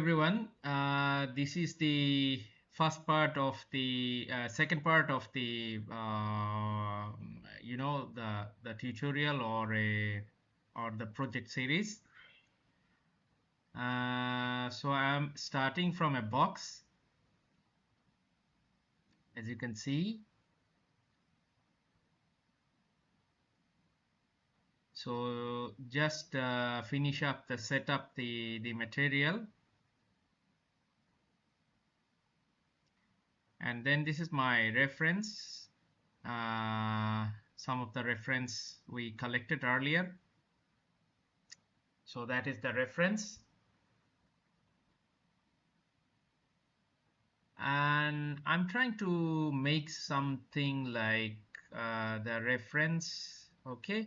everyone. This is the first part of the second part of the the tutorial or the project series. So I'm starting from a box, as you can see. So just finish up the setup the material. And then this is my reference, some of the reference we collected earlier. So that is the reference, and I'm trying to make something like the reference. Okay,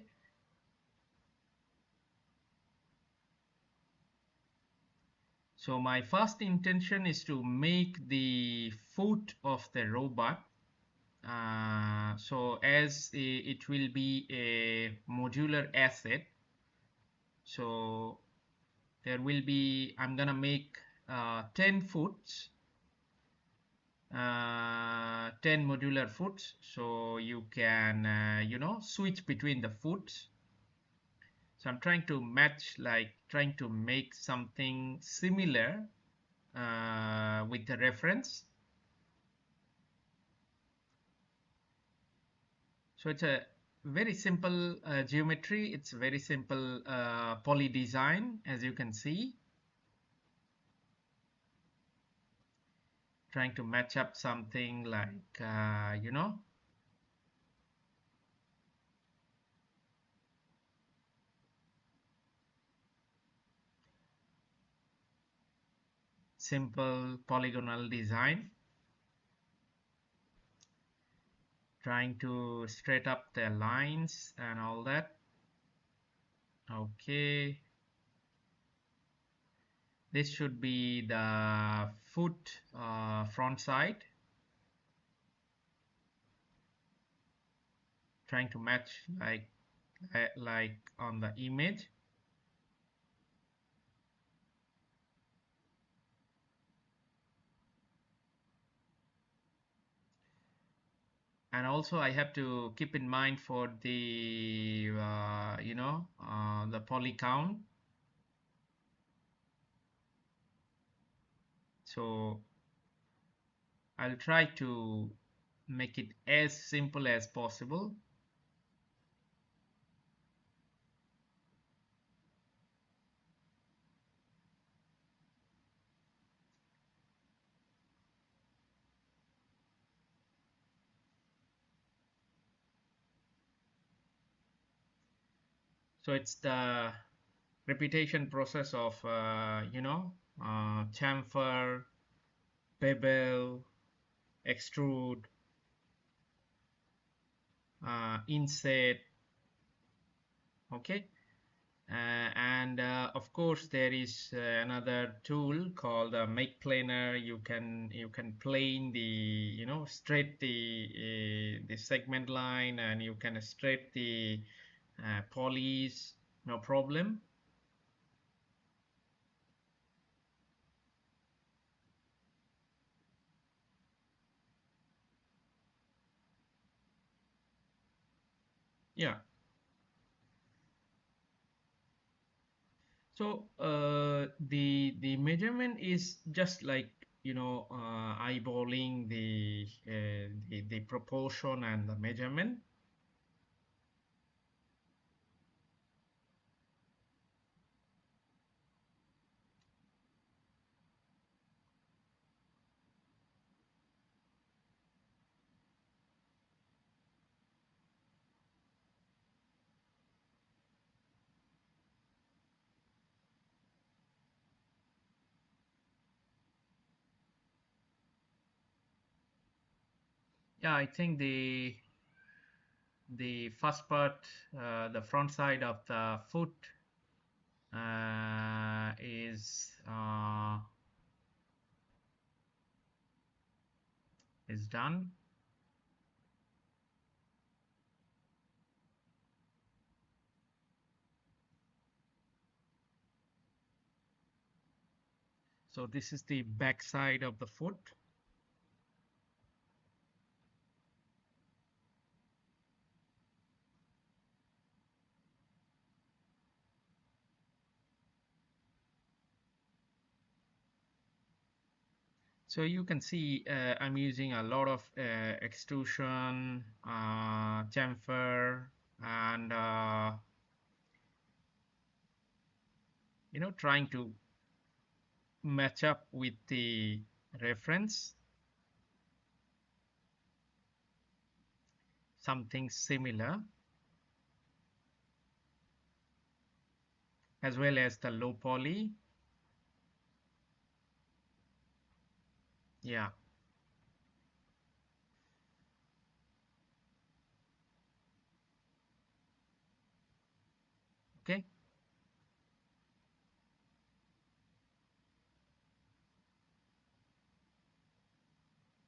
so my first intention is to make the foot of the robot. So as it will be a modular asset, so there will be, I'm gonna make 10 foots, 10 modular foots, so you can switch between the foots. So I'm trying to match, like trying to make something similar with the reference. So it's a very simple geometry. It's very simple poly design, as you can see. Trying to match up something like simple polygonal design. Trying to straight up the lines and all that. Okay, this should be the foot front side. Trying to match like on the image. And also I have to keep in mind for the the poly count. So I'll try to make it as simple as possible. So it's the repetition process of chamfer, bevel, extrude, inset. Okay, and of course there is another tool called make planer. You can plane the straight the segment line, and you can straight the polys, no problem. Yeah. So the measurement is just like eyeballing the proportion and the measurement. Yeah, I think the first part, the front side of the foot is done. So this is the back side of the foot. So you can see I'm using a lot of extrusion, chamfer, and trying to match up with the reference, something similar, as well as the low poly. Yeah, okay.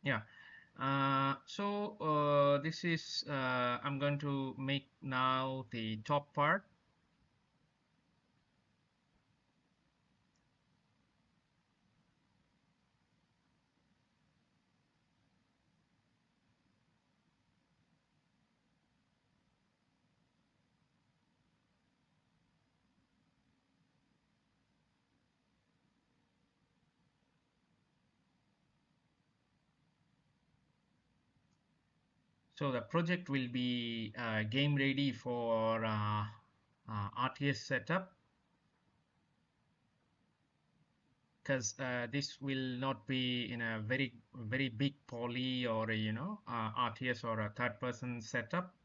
Yeah. This is I'm going to make now the top part. So the project will be game ready for RTS setup, because this will not be in a very big poly or a, RTS or a third person setup,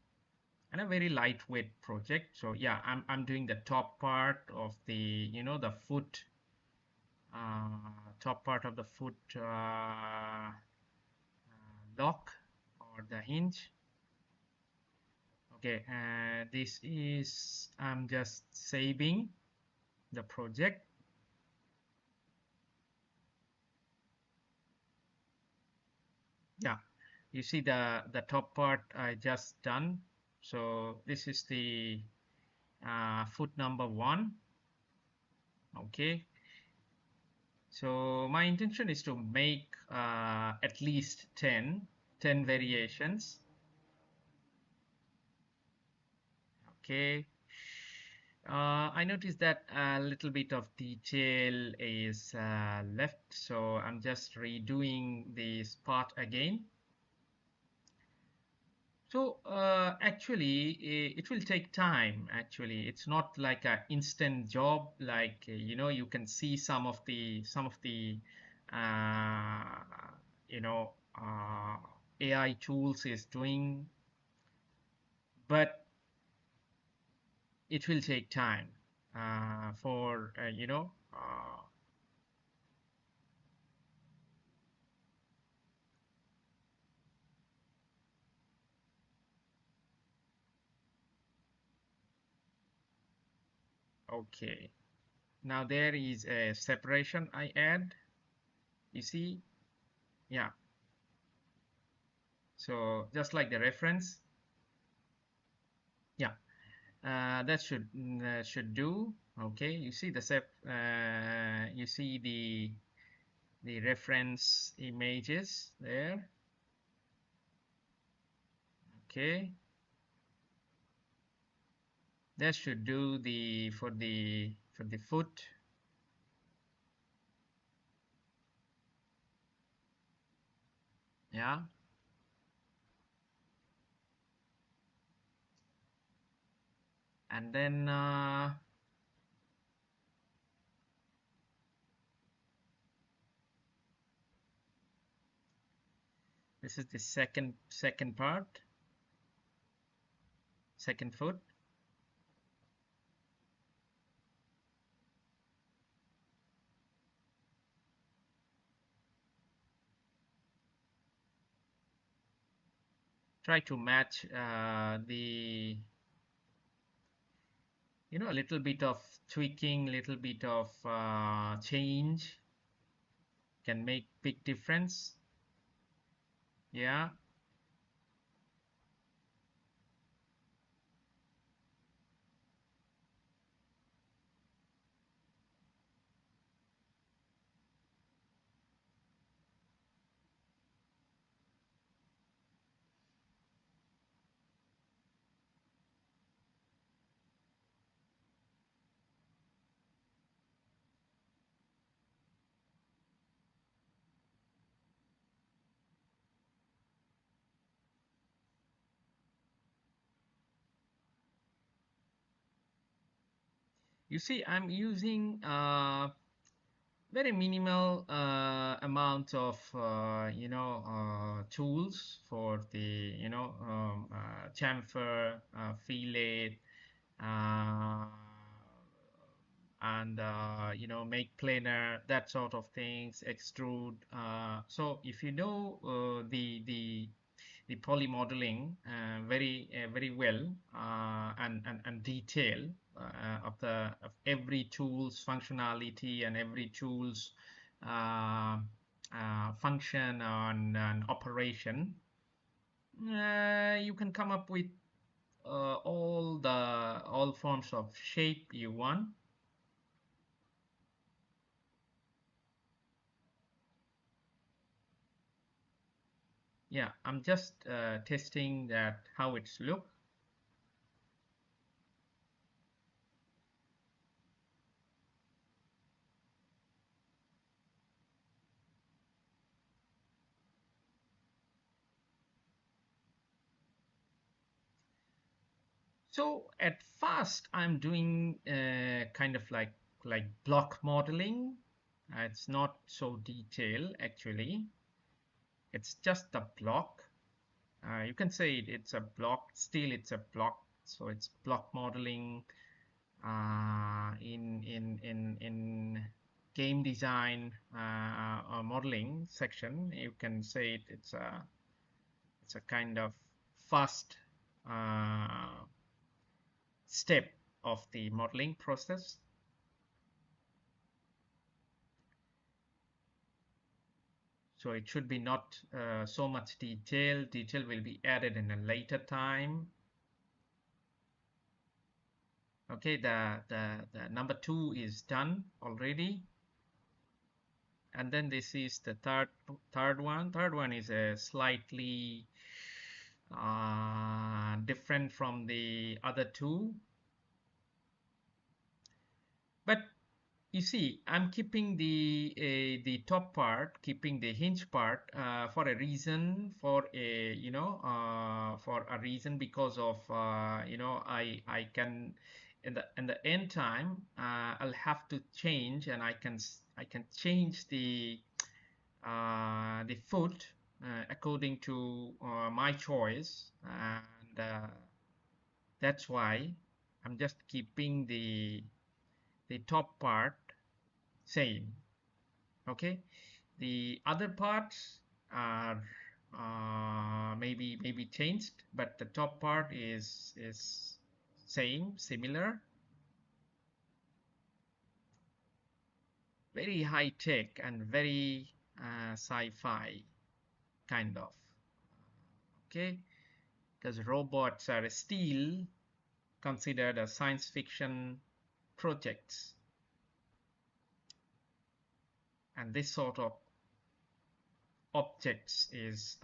and a very lightweight project. So yeah, I'm doing the top part of the the foot, top part of the foot lock or the hinge. Okay, this is I'm just saving the project. Yeah, you see the top part I just done. So this is the foot number 1. Okay, so my intention is to make at least 10 variations. Okay, I noticed that a little bit of detail is left, so I'm just redoing this part again. So actually, it will take time. Actually, it's not like an instant job. Like you can see some of the uh, you know AI tools is doing, but it will take time for okay. Now there is a separation I add. You see, yeah. So just like the reference, yeah. That should do. Okay, you see the you see the reference images there. Okay, that should do the for the foot. Yeah, and then this is the second part, second foot. Try to match the a little bit of tweaking, little bit of change can make big difference. Yeah, You see, I'm using very minimal amount of tools for the chamfer, fillet, uh, and make planer, that sort of things, extrude. So if you know the poly modeling very well, and detail of every tool's functionality and every tool's uh, function and operation, you can come up with all forms of shape you want. Yeah, I'm just testing that how it's look. So at first, I'm doing kind of like block modeling. It's not so detailed actually. It's just a block. You can say it's a block. Still, it's a block. So it's block modeling in game design or modeling section. You can say it's a kind of fast uh, step of the modeling process. So it should be not so much detail. Detail will be added in a later time. Okay, the number two is done already. And then this is the third one. Third one is a slightly different from the other two. But you see, I'm keeping the top part, keeping the hinge part for a reason, for a reason because of I can in the end time I'll have to change, and I can change the foot according to my choice, and that's why I'm just keeping the top part same. Okay, the other parts are maybe changed, but the top part is same, similar. Very high tech and very sci-fi kind of. Okay, because robots are still considered as science fiction projects, and this sort of objects is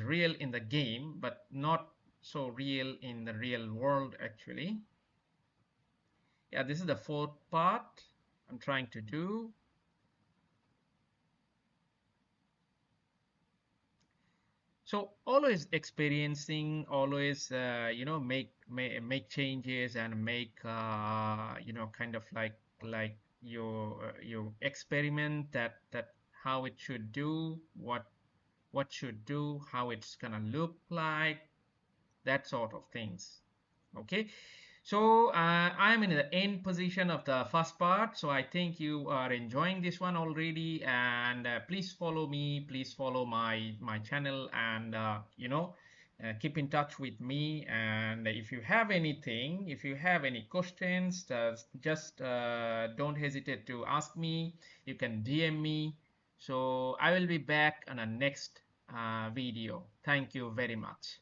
real in the game, but not so real in the real world actually. Yeah, this is the fourth part I'm trying to do. So always experiencing, always make changes and make kind of like you experiment that how it should do, what should do, how it's gonna look like, that sort of things. Okay, so I'm in the end position of the first part, so I think you are enjoying this one already, and please follow me, please follow my channel, and keep in touch with me. And if you have anything, if you have any questions, just don't hesitate to ask me. You can DM me. So I will be back on a next video. Thank you very much.